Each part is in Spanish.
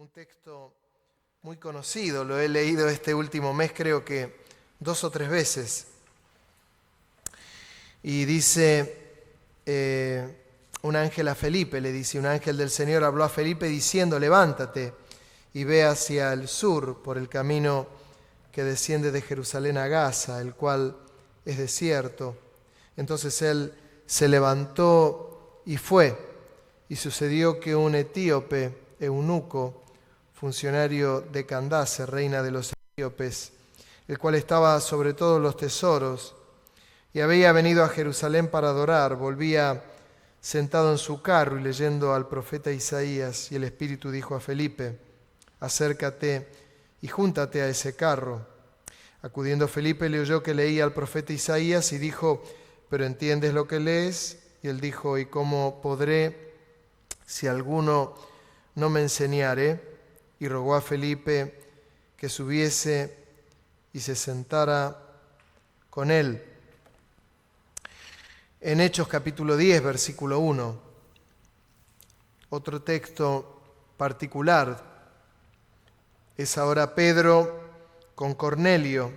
un texto muy conocido, lo he leído este último mes creo que 2 o 3 veces. Y dice, un ángel a Felipe, le dice, un ángel del Señor habló a Felipe diciendo, levántate y ve hacia el sur por el camino que desciende de Jerusalén a Gaza, el cual es desierto. Entonces él se levantó y fue, y sucedió que un etíope, eunuco, funcionario de Candace, reina de los etíopes, el cual estaba sobre todos los tesoros, y había venido a Jerusalén para adorar, volvía sentado en su carro y leyendo al profeta Isaías, y el Espíritu dijo a Felipe, acércate y júntate a ese carro. Acudiendo Felipe le oyó que leía al profeta Isaías y dijo, ¿pero entiendes lo que lees? Y él dijo, ¿y cómo podré si alguno no me enseñare? Y rogó a Felipe que subiese y se sentara con él. En Hechos capítulo 10, versículo 1, otro texto particular, es ahora Pedro con Cornelio.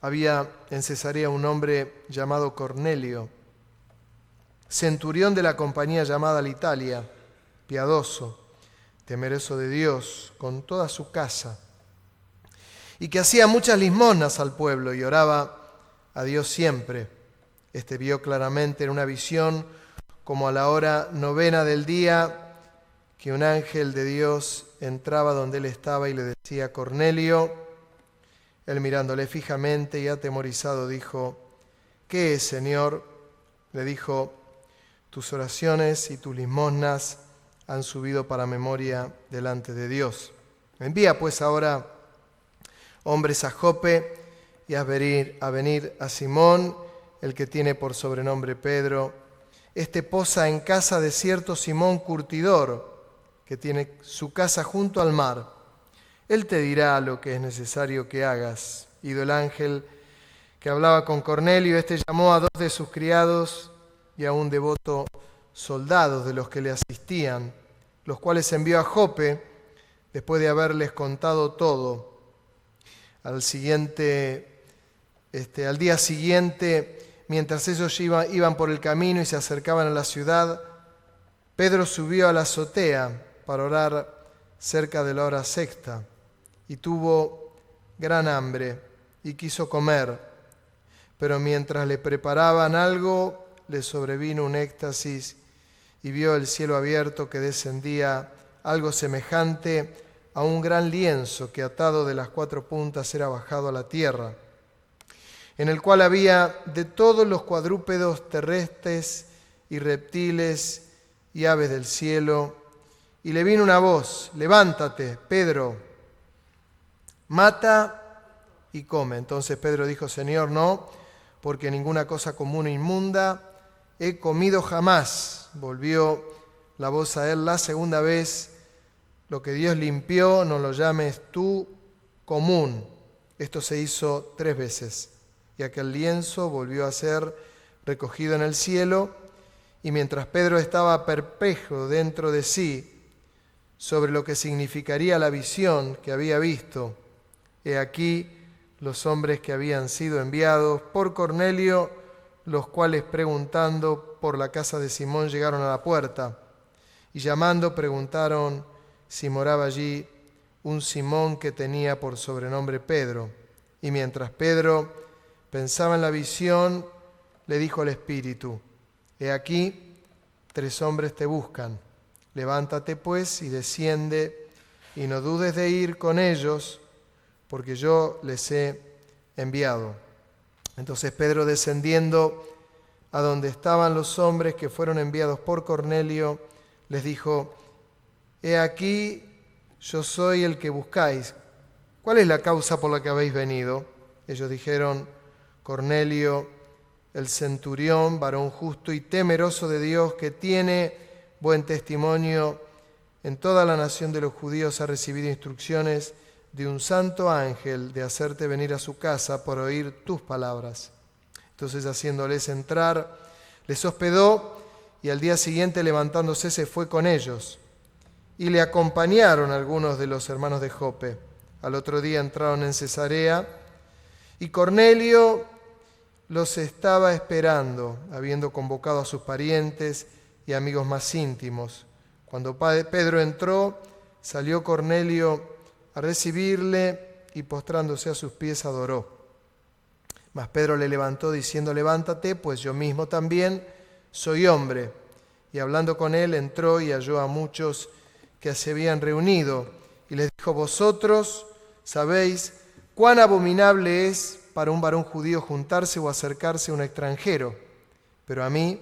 Había en Cesarea un hombre llamado Cornelio, centurión de la compañía llamada la Italia, piadoso, temeroso de Dios, con toda su casa, y que hacía muchas limosnas al pueblo y oraba a Dios siempre. Este vio claramente en una visión, como a la hora 9 del día, que un ángel de Dios entraba donde él estaba y le decía, Cornelio. Él mirándole fijamente y atemorizado dijo, ¿qué es, Señor? Le dijo, tus oraciones y tus limosnas han subido para memoria delante de Dios. Envía pues ahora hombres a Jope y a venir a Simón, el que tiene por sobrenombre Pedro. Este posa en casa de cierto Simón curtidor, que tiene su casa junto al mar. Él te dirá lo que es necesario que hagas. Ido el ángel que hablaba con Cornelio, este llamó a 2 de sus criados y a un devoto soldado de los que le asistían, los cuales envió a Jope después de haberles contado todo. Al día siguiente, mientras ellos iban por el camino y se acercaban a la ciudad, Pedro subió a la azotea para orar cerca de la hora sexta y tuvo gran hambre y quiso comer, pero mientras le preparaban algo, le sobrevino un éxtasis y vio el cielo abierto que descendía algo semejante a un gran lienzo que atado de las 4 puntas era bajado a la tierra, en el cual había de todos los cuadrúpedos terrestres y reptiles y aves del cielo. Y le vino una voz, levántate, Pedro, mata y come. Entonces Pedro dijo, Señor, no, porque ninguna cosa común e inmunda he comido jamás. Volvió la voz a él la segunda vez, lo que Dios limpió, no lo llames tú común. Esto se hizo 3 veces. Y aquel lienzo volvió a ser recogido en el cielo, y mientras Pedro estaba perplejo dentro de sí sobre lo que significaría la visión que había visto, he aquí los hombres que habían sido enviados por Cornelio, los cuales preguntando por la casa de Simón llegaron a la puerta, y llamando preguntaron si moraba allí un Simón que tenía por sobrenombre Pedro. Y mientras Pedro pensaba en la visión, le dijo al Espíritu, he aquí 3 hombres te buscan. Levántate pues y desciende, y no dudes de ir con ellos, porque yo les he enviado. Entonces Pedro, descendiendo a donde estaban los hombres que fueron enviados por Cornelio, les dijo, he aquí, yo soy el que buscáis. ¿Cuál es la causa por la que habéis venido? Ellos dijeron, Cornelio, el centurión, varón justo y temeroso de Dios, que tiene buen testimonio en toda la nación de los judíos, ha recibido instrucciones de un santo ángel de hacerte venir a su casa por oír tus palabras. Entonces, haciéndoles entrar, les hospedó y al día siguiente, levantándose, se fue con ellos. y le acompañaron algunos de los hermanos de Jope. Al otro día entraron en Cesarea y Cornelio los estaba esperando, habiendo convocado a sus parientes y amigos más íntimos. Cuando Pedro entró, salió Cornelio a recibirle y postrándose a sus pies adoró. Mas Pedro le levantó diciendo: levántate, pues yo mismo también soy hombre. Y hablando con él, entró y halló a muchos que se habían reunido, y les dijo: vosotros sabéis cuán abominable es para un varón judío juntarse o acercarse a un extranjero, pero a mí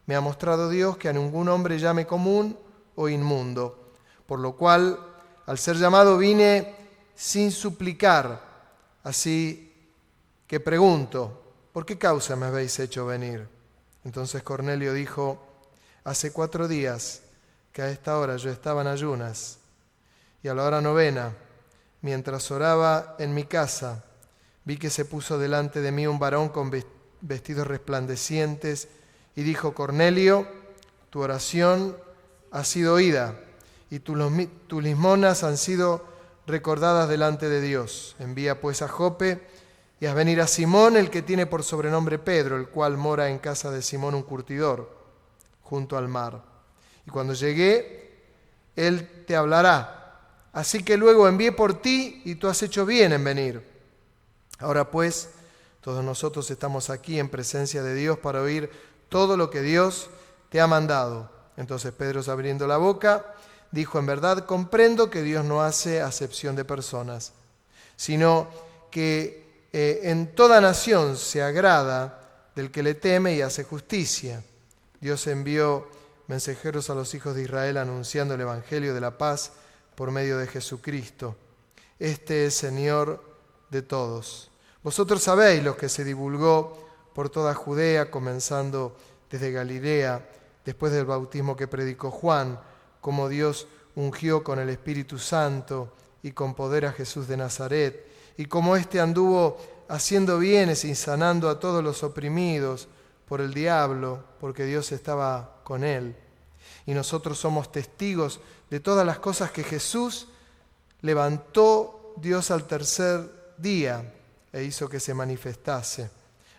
me ha mostrado Dios que a ningún hombre llame común o inmundo, por lo cual, al ser llamado, vine sin suplicar. Así que pregunto: ¿por qué causa me habéis hecho venir? Entonces Cornelio dijo: hace 4 días que a esta hora yo estaba en ayunas, y a la hora 9, mientras oraba en mi casa, vi que se puso delante de mí un varón con vestidos resplandecientes y dijo: Cornelio, tu oración ha sido oída y tus limonas han sido recordadas delante de Dios. Envía pues a Jope y haz venir a Simón, el que tiene por sobrenombre Pedro, el cual mora en casa de Simón un curtidor, junto al mar. Y cuando llegue, él te hablará. Así que luego envié por ti y tú has hecho bien en venir. Ahora pues, todos nosotros estamos aquí en presencia de Dios para oír todo lo que Dios te ha mandado. Entonces Pedro, abriendo la boca, dijo: en verdad comprendo que Dios no hace acepción de personas, sino que en toda nación se agrada del que le teme y hace justicia. Dios envió mensajeros a los hijos de Israel anunciando el evangelio de la paz por medio de Jesucristo. Este es Señor de todos. Vosotros sabéis lo que se divulgó por toda Judea, comenzando desde Galilea, después del bautismo que predicó Juan, cómo Dios ungió con el Espíritu Santo y con poder a Jesús de Nazaret, y cómo éste anduvo haciendo bienes y sanando a todos los oprimidos por el diablo, porque Dios estaba con él. Y nosotros somos testigos de todas las cosas que Jesús levantó Dios al tercer día e hizo que se manifestase,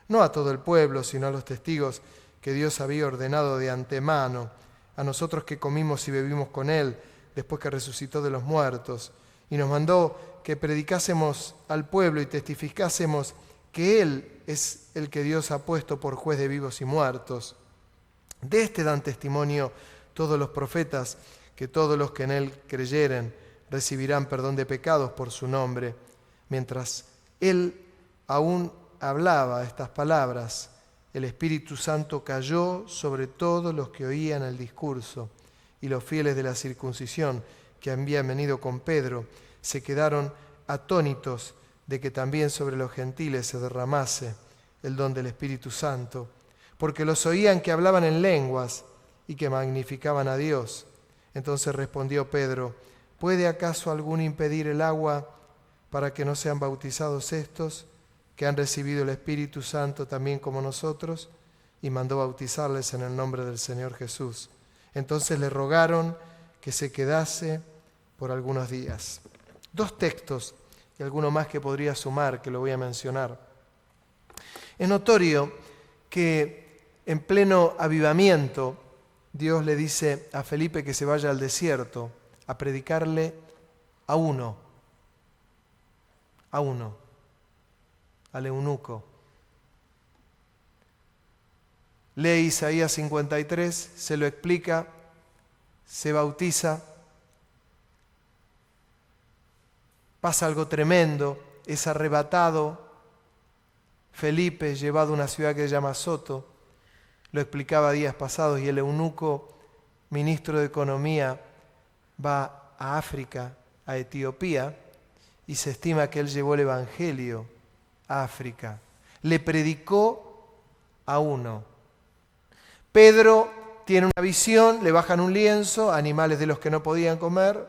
no a todo el pueblo, sino a los testigos que Dios había ordenado de antemano, a nosotros que comimos y bebimos con Él después que resucitó de los muertos, y nos mandó que predicásemos al pueblo y testificásemos que Él es el que Dios ha puesto por juez de vivos y muertos. De este dan testimonio todos los profetas, que todos los que en Él creyeren recibirán perdón de pecados por su nombre. Mientras Él aún hablaba estas palabras, el Espíritu Santo cayó sobre todos los que oían el discurso, y los fieles de la circuncisión que habían venido con Pedro se quedaron atónitos de que también sobre los gentiles se derramase el don del Espíritu Santo, porque los oían que hablaban en lenguas y que magnificaban a Dios. Entonces respondió Pedro: ¿puede acaso alguno impedir el agua para que no sean bautizados estos, que han recibido el Espíritu Santo también como nosotros? Y mandó bautizarles en el nombre del Señor Jesús. Entonces le rogaron que se quedase por algunos días. 2 textos y alguno más que podría sumar, que lo voy a mencionar. Es notorio que en pleno avivamiento Dios le dice a Felipe que se vaya al desierto a predicarle a uno, al eunuco. Lee Isaías 53, se lo explica, se bautiza, pasa algo tremendo, es arrebatado Felipe, llevado a una ciudad que se llama Soto, lo explicaba días pasados, y el eunuco, ministro de Economía, va a África, a Etiopía, y se estima que él llevó el Evangelio a África. Le predicó a uno. Pedro tiene una visión, le bajan un lienzo, animales de los que no podían comer.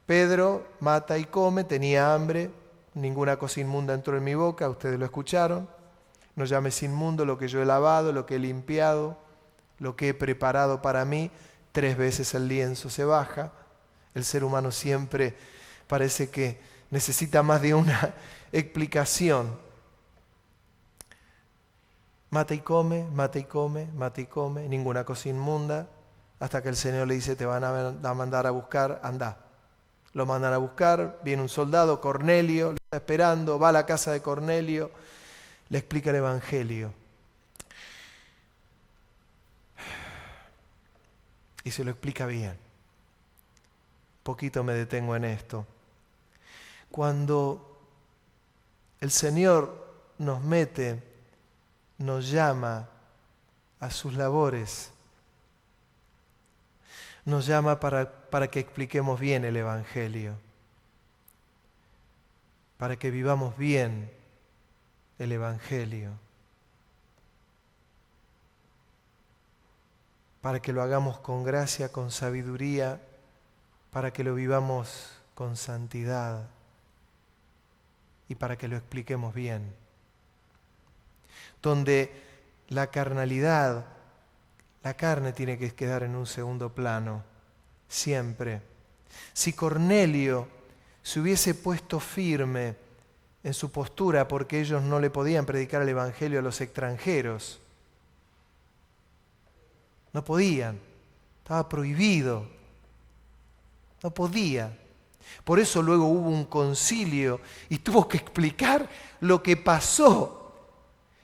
Pedro mata y come, tenía hambre, ninguna cosa inmunda entró en mi boca, ustedes lo escucharon. No llames inmundo lo que yo he lavado, lo que he limpiado, lo que he preparado para mí. 3 veces el lienzo se baja. El ser humano siempre parece que necesita más de una explicación. Mata y come, mata y come, mata y come, ninguna cosa inmunda, hasta que el Señor le dice, te van a mandar a buscar, anda. Lo mandan a buscar, viene un soldado, Cornelio, lo está esperando, va a la casa de Cornelio, le explica el Evangelio. Y se lo explica bien. Poquito me detengo en esto. Cuando el Señor nos mete, nos llama a sus labores, nos llama para que expliquemos bien el Evangelio, para que vivamos bien el Evangelio, para que lo hagamos con gracia, con sabiduría, para que lo vivamos con santidad y para que lo expliquemos bien. Donde la carnalidad, la carne tiene que quedar en un segundo plano, siempre. Si Cornelio se hubiese puesto firme en su postura porque ellos no le podían predicar el Evangelio a los extranjeros, no podían, estaba prohibido, no podía. Por eso luego hubo un concilio y tuvo que explicar lo que pasó.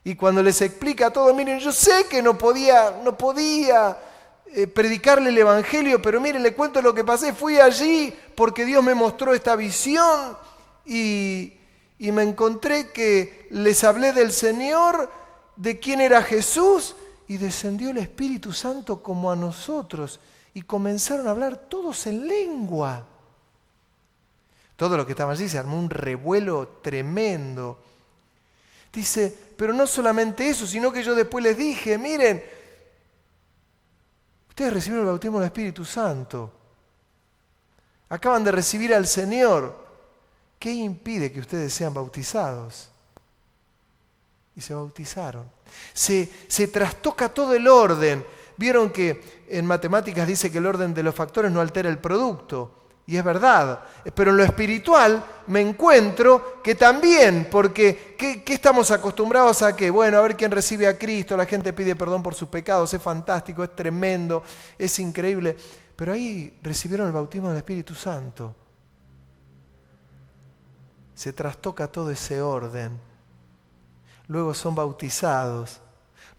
Y cuando les explica todo, miren, yo sé que no podía predicarle el Evangelio, pero miren, le cuento lo que pasé. Fui allí porque Dios me mostró esta visión y me encontré que les hablé del Señor, de quién era Jesús, y descendió el Espíritu Santo como a nosotros y comenzaron a hablar todos en lengua. Todo lo que estaba allí se armó un revuelo tremendo. Dice, pero no solamente eso, sino que yo después les dije, miren, ustedes recibieron el bautismo del Espíritu Santo. Acaban de recibir al Señor. ¿Qué impide que ustedes sean bautizados? Y se bautizaron. Se trastoca todo el orden. Vieron que en matemáticas dice que el orden de los factores no altera el producto. Y es verdad, pero en lo espiritual me encuentro que también, porque ¿qué estamos acostumbrados a qué? Bueno, a ver quién recibe a Cristo, la gente pide perdón por sus pecados, es fantástico, es tremendo, es increíble. Pero ahí recibieron el bautismo del Espíritu Santo. Se trastoca todo ese orden. Luego son bautizados.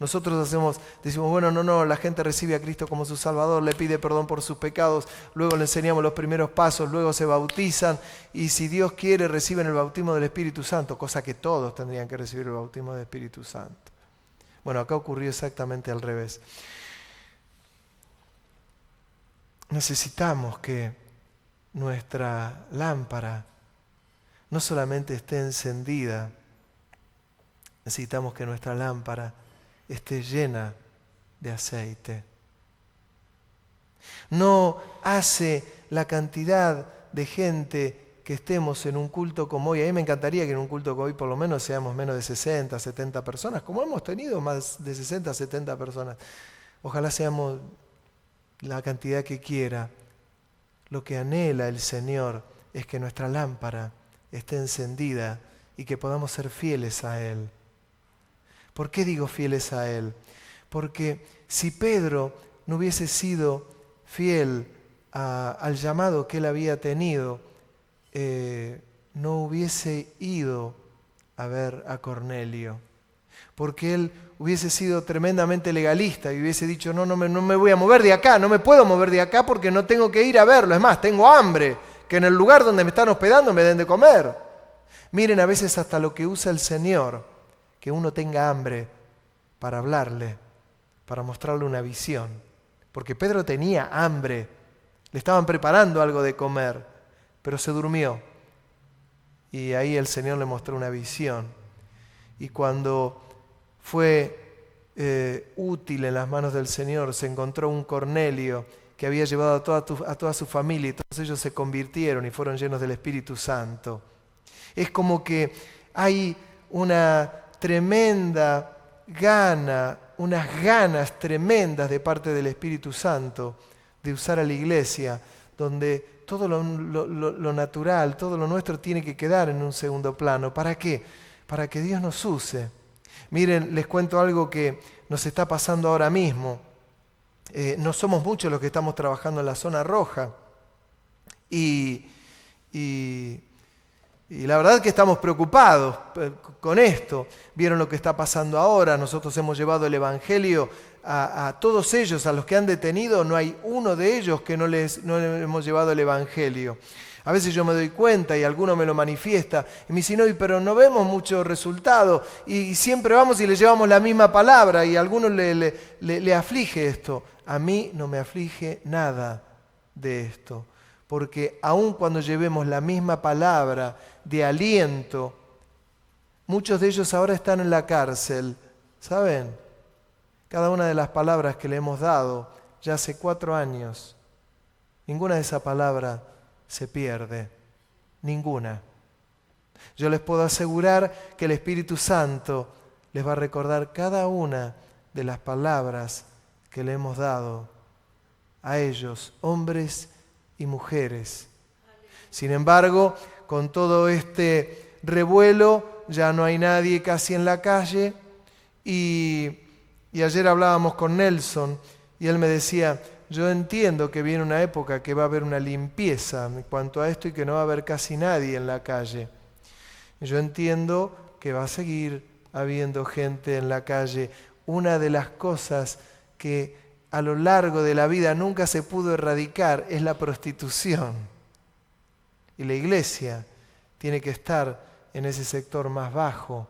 Nosotros decimos, bueno, no, la gente recibe a Cristo como su Salvador, le pide perdón por sus pecados, luego le enseñamos los primeros pasos, luego se bautizan y si Dios quiere reciben el bautismo del Espíritu Santo, cosa que todos tendrían que recibir el bautismo del Espíritu Santo. Bueno, acá ocurrió exactamente al revés. Necesitamos que nuestra lámpara no solamente esté encendida, necesitamos que nuestra lámpara esté llena de aceite. No hace la cantidad de gente que estemos en un culto como hoy. A mí me encantaría que en un culto como hoy por lo menos seamos menos de 60, 70 personas, como hemos tenido más de 60, 70 personas. Ojalá seamos la cantidad que quiera. Lo que anhela el Señor es que nuestra lámpara esté encendida y que podamos ser fieles a Él. ¿Por qué digo fieles a Él? Porque si Pedro no hubiese sido fiel al llamado que él había tenido, no hubiese ido a ver a Cornelio. Porque él hubiese sido tremendamente legalista y hubiese dicho, no me voy a mover de acá, no me puedo mover de acá porque no tengo que ir a verlo. Es más, tengo hambre, que en el lugar donde me están hospedando me den de comer. Miren a veces hasta lo que usa el Señor, que uno tenga hambre para hablarle, para mostrarle una visión. Porque Pedro tenía hambre, le estaban preparando algo de comer, pero se durmió. Y ahí el Señor le mostró una visión. Y cuando fue útil en las manos del Señor, se encontró un Cornelio que había llevado a toda su familia y todos ellos se convirtieron y fueron llenos del Espíritu Santo. Es como que hay una tremenda gana, unas ganas tremendas de parte del Espíritu Santo de usar a la iglesia, donde todo lo natural, todo lo nuestro tiene que quedar en un segundo plano. ¿Para qué? Para que Dios nos use. Miren, les cuento algo que nos está pasando ahora mismo. No somos muchos los que estamos trabajando en la zona roja. Y la verdad que estamos preocupados con esto. Vieron lo que está pasando ahora. Nosotros hemos llevado el Evangelio a todos ellos, a los que han detenido. No hay uno de ellos que no les hemos llevado el Evangelio. A veces yo me doy cuenta y alguno me lo manifiesta y me dice, no, pero no vemos mucho resultado y siempre vamos y le llevamos la misma palabra y a algunos le aflige esto. A mí no me aflige nada de esto, porque aun cuando llevemos la misma palabra de aliento, muchos de ellos ahora están en la cárcel, ¿saben? Cada una de las palabras que le hemos dado ya hace 4 años, ninguna de esas palabras se pierde, ninguna. Yo les puedo asegurar que el Espíritu Santo les va a recordar cada una de las palabras que le hemos dado a ellos, hombres y mujeres. Sin embargo, con todo este revuelo, ya no hay nadie casi en la calle y ayer hablábamos con Nelson y él me decía, yo entiendo que viene una época que va a haber una limpieza en cuanto a esto y que no va a haber casi nadie en la calle. Yo entiendo que va a seguir habiendo gente en la calle. Una de las cosas que a lo largo de la vida nunca se pudo erradicar es la prostitución. Y la iglesia tiene que estar en ese sector más bajo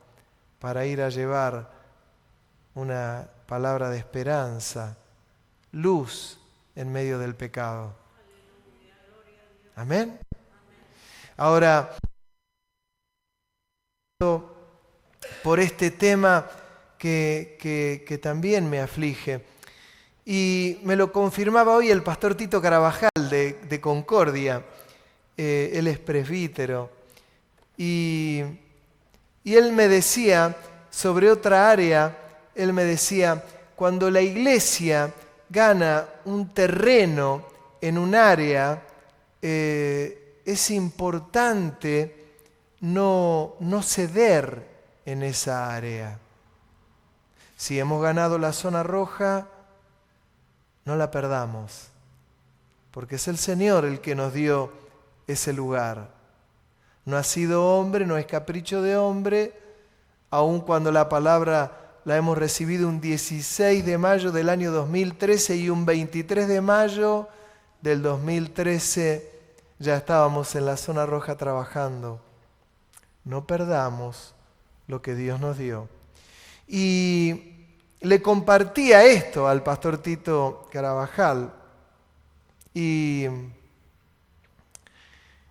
para ir a llevar una palabra de esperanza, luz en medio del pecado. ¿Amén? Ahora, por este tema que también me aflige, y me lo confirmaba hoy el pastor Tito Carabajal de Concordia, él es presbítero, y él me decía sobre otra área, él me decía, cuando la iglesia gana un terreno en un área, es importante no ceder en esa área. Si hemos ganado la zona roja, no la perdamos, porque es el Señor el que nos dio ese lugar. No ha sido hombre, no es capricho de hombre, aun cuando la palabra la hemos recibido un 16 de mayo del año 2013 y un 23 de mayo del 2013 ya estábamos en la zona roja trabajando. No perdamos lo que Dios nos dio. Y le compartía esto al pastor Tito Carabajal y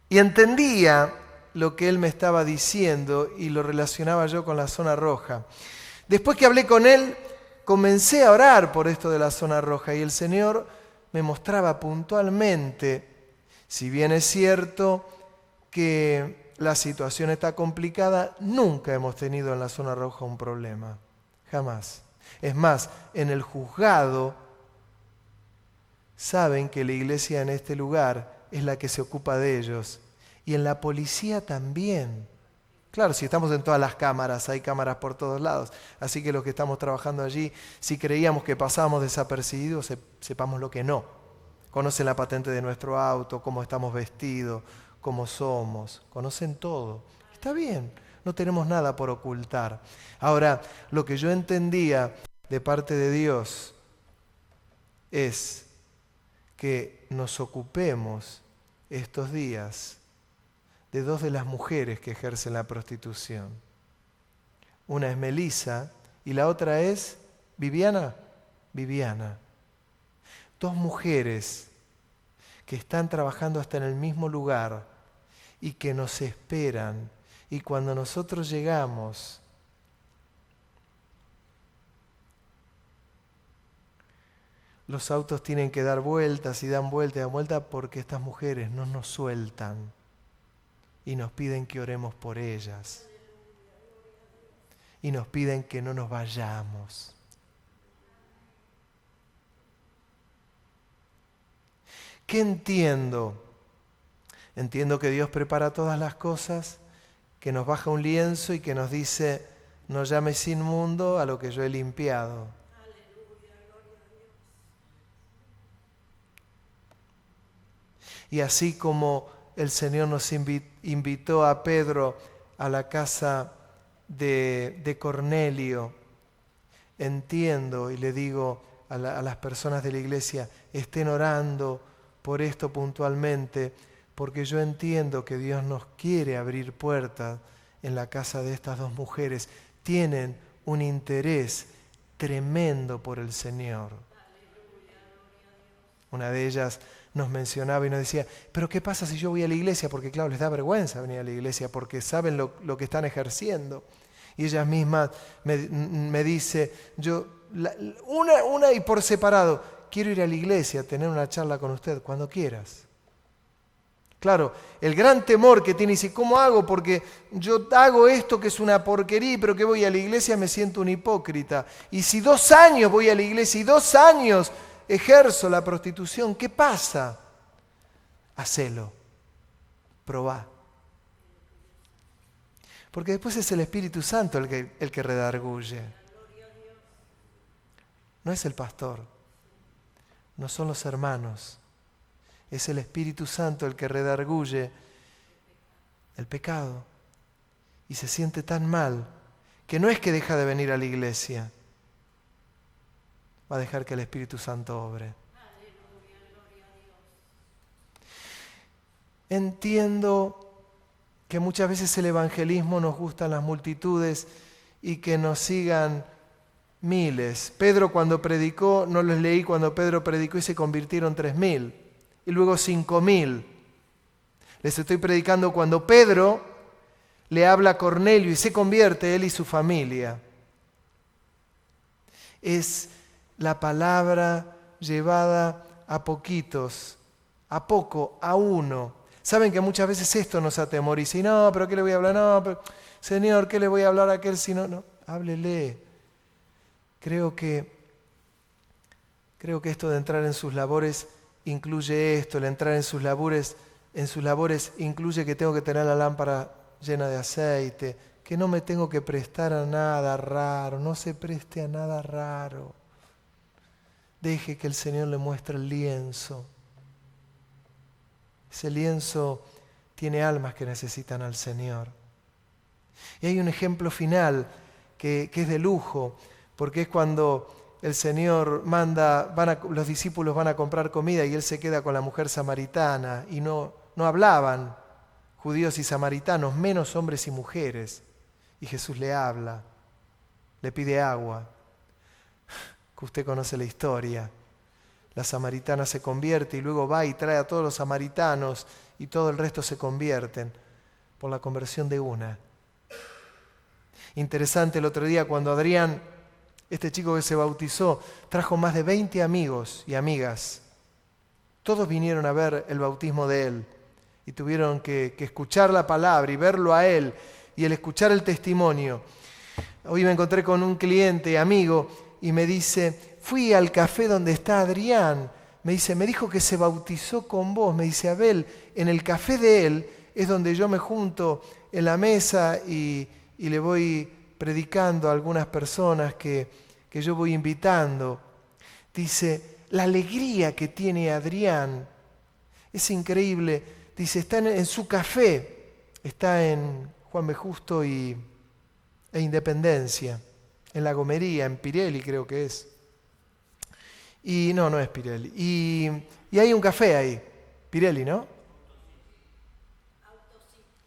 entendía lo que él me estaba diciendo y lo relacionaba yo con la zona roja. Después que hablé con él, comencé a orar por esto de la zona roja y el Señor me mostraba puntualmente, si bien es cierto que la situación está complicada, nunca hemos tenido en la zona roja un problema, jamás. Es más, en el juzgado saben que la iglesia en este lugar es la que se ocupa de ellos y en la policía también. Claro, si estamos en todas las cámaras, hay cámaras por todos lados. Así que los que estamos trabajando allí, si creíamos que pasábamos desapercibidos, sepamos lo que no. Conocen la patente de nuestro auto, cómo estamos vestidos, cómo somos. Conocen todo. Está bien, no tenemos nada por ocultar. Ahora, lo que yo entendía de parte de Dios es que nos ocupemos estos días de 2 de las mujeres que ejercen la prostitución. Una es Melissa y la otra es Viviana. 2 mujeres que están trabajando hasta en el mismo lugar y que nos esperan. Y cuando nosotros llegamos, los autos tienen que dar vueltas y dan vueltas y dan vueltas porque estas mujeres no nos sueltan. Y nos piden que oremos por ellas. Y nos piden que no nos vayamos. ¿Qué entiendo? Entiendo que Dios prepara todas las cosas, que nos baja un lienzo y que nos dice, no llames inmundo a lo que yo he limpiado. Y así como el Señor nos invitó a Pedro a la casa de Cornelio, entiendo y le digo a las personas de la iglesia, estén orando por esto puntualmente, porque yo entiendo que Dios nos quiere abrir puertas en la casa de estas dos mujeres. Tienen un interés tremendo por el Señor. Una de ellas nos mencionaba y nos decía, pero ¿qué pasa si yo voy a la iglesia? Porque claro, les da vergüenza venir a la iglesia porque saben lo que están ejerciendo. Y ella misma me dice, una y por separado, quiero ir a la iglesia, tener una charla con usted cuando quieras. Claro, el gran temor que tiene, dice, ¿cómo hago? Porque yo hago esto que es una porquería, pero que voy a la iglesia me siento un hipócrita. Y si 2 años voy a la iglesia y 2 años ejerzo la prostitución, ¿qué pasa? Hacelo, probá. Porque después es el Espíritu Santo el que redarguye. No es el pastor, no son los hermanos. Es el Espíritu Santo el que redarguye el pecado. Y se siente tan mal que no es que deja de venir a la iglesia. Va a dejar que el Espíritu Santo obre. Entiendo que muchas veces el evangelismo nos gustan las multitudes y que nos sigan miles. Pedro cuando predicó, no los leí cuando Pedro predicó y se convirtieron 3.000 y luego 5.000. Les estoy predicando cuando Pedro le habla a Cornelio y se convierte él y su familia. Es la palabra llevada a poquitos, a poco, a uno. Saben que muchas veces esto nos atemoriza. Y no, pero ¿qué le voy a hablar? No, pero, Señor, ¿qué le voy a hablar a aquel si no? No, háblele. Creo que esto de entrar en sus labores incluye esto. El entrar en sus labores incluye que tengo que tener la lámpara llena de aceite, que no me tengo que prestar a nada raro. No se preste a nada raro. Deje que el Señor le muestre el lienzo. Ese lienzo tiene almas que necesitan al Señor. Y hay un ejemplo final que es de lujo, porque es cuando el Señor manda, los discípulos van a comprar comida y Él se queda con la mujer samaritana y no hablaban judíos y samaritanos, menos hombres y mujeres. Y Jesús le habla, le pide agua, que usted conoce la historia. La samaritana se convierte y luego va y trae a todos los samaritanos y todo el resto se convierten por la conversión de una. Interesante, el otro día cuando Adrián, este chico que se bautizó, trajo más de 20 amigos y amigas. Todos vinieron a ver el bautismo de él y tuvieron que escuchar la palabra y verlo a él y el escuchar el testimonio. Hoy me encontré con un cliente, amigo, y me dice, fui al café donde está Adrián. Me dice, me dijo que se bautizó con vos. Me dice, Abel, en el café de él es donde yo me junto en la mesa y le voy predicando a algunas personas que yo voy invitando. Dice, la alegría que tiene Adrián es increíble. Dice, está en su café, está en Juan B. Justo e Independencia, en La Gomería, en Pirelli creo que es. Y no es Pirelli. Y hay un café ahí, Pirelli, ¿no?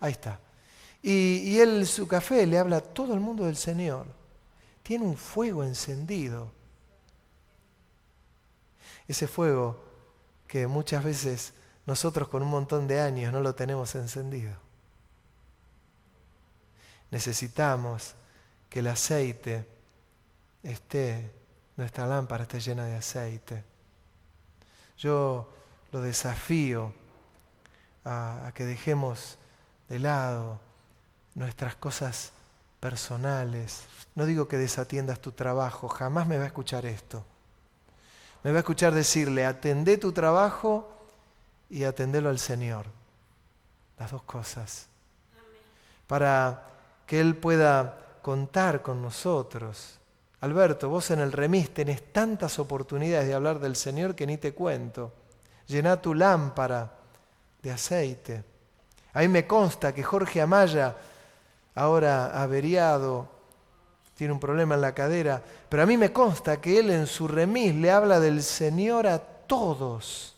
Ahí está. Y él, su café, le habla a todo el mundo del Señor. Tiene un fuego encendido. Ese fuego que muchas veces nosotros con un montón de años no lo tenemos encendido. Necesitamos que el aceite nuestra lámpara esté llena de aceite. Yo lo desafío a que dejemos de lado nuestras cosas personales. No digo que desatiendas tu trabajo, jamás me va a escuchar esto. Me va a escuchar decirle, atendé tu trabajo y atenderlo al Señor. Las dos cosas. Para que Él pueda contar con nosotros. Alberto, vos en el remis tenés tantas oportunidades de hablar del Señor que ni te cuento. Llená tu lámpara de aceite. A mí me consta que Jorge Amaya, ahora averiado, tiene un problema en la cadera, pero a mí me consta que él en su remis le habla del Señor a todos.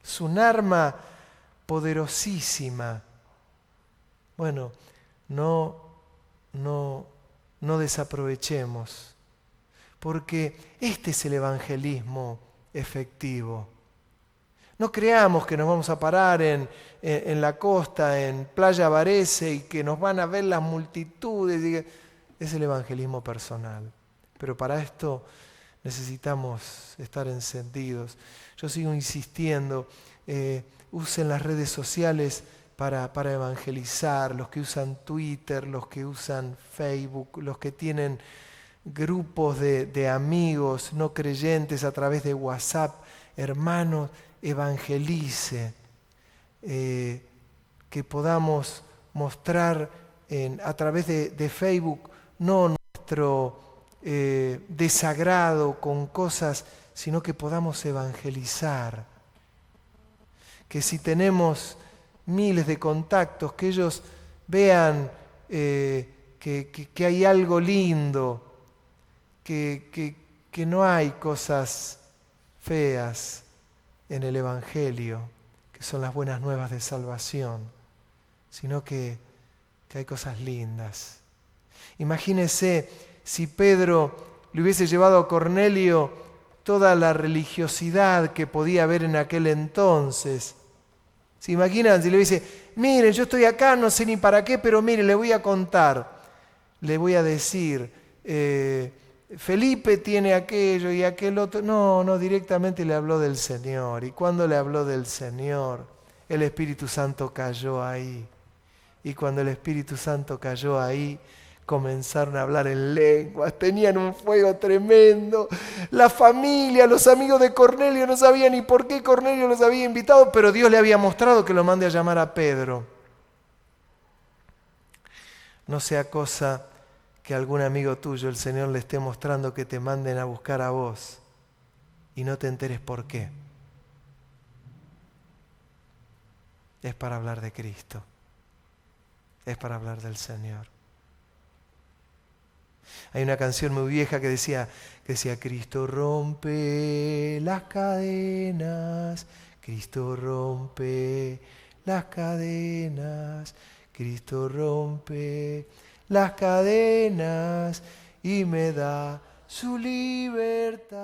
Es un arma poderosísima. Bueno, no desaprovechemos, porque este es el evangelismo efectivo. No creamos que nos vamos a parar en la costa, en Playa Varese, y que nos van a ver las multitudes. Es el evangelismo personal. Pero para esto necesitamos estar encendidos. Yo sigo insistiendo, usen las redes sociales para evangelizar, los que usan Twitter, los que usan Facebook, los que tienen grupos de amigos no creyentes a través de WhatsApp. Hermanos, evangelice, que podamos mostrar a través de Facebook no nuestro desagrado con cosas, sino que podamos evangelizar. Que si tenemos miles de contactos, que ellos vean que hay algo lindo, que no hay cosas feas en el Evangelio, que son las buenas nuevas de salvación, sino que hay cosas lindas. Imagínese si Pedro le hubiese llevado a Cornelio toda la religiosidad que podía haber en aquel entonces. ¿Se imaginan si le dice, miren, yo estoy acá, no sé ni para qué, pero miren, le voy a contar, le voy a decir, Felipe tiene aquello y aquel otro? No, directamente le habló del Señor. Y cuando le habló del Señor, el Espíritu Santo cayó ahí. Y cuando el Espíritu Santo cayó ahí, comenzaron a hablar en lenguas, tenían un fuego tremendo. La familia, los amigos de Cornelio no sabían ni por qué Cornelio los había invitado, pero Dios le había mostrado que lo mande a llamar a Pedro. No sea cosa que algún amigo tuyo el Señor le esté mostrando que te manden a buscar a vos y no te enteres por qué. Es para hablar de Cristo. Es para hablar del Señor. Hay una canción muy vieja que decía, Cristo rompe las cadenas, Cristo rompe las cadenas, Cristo rompe las cadenas y me da su libertad.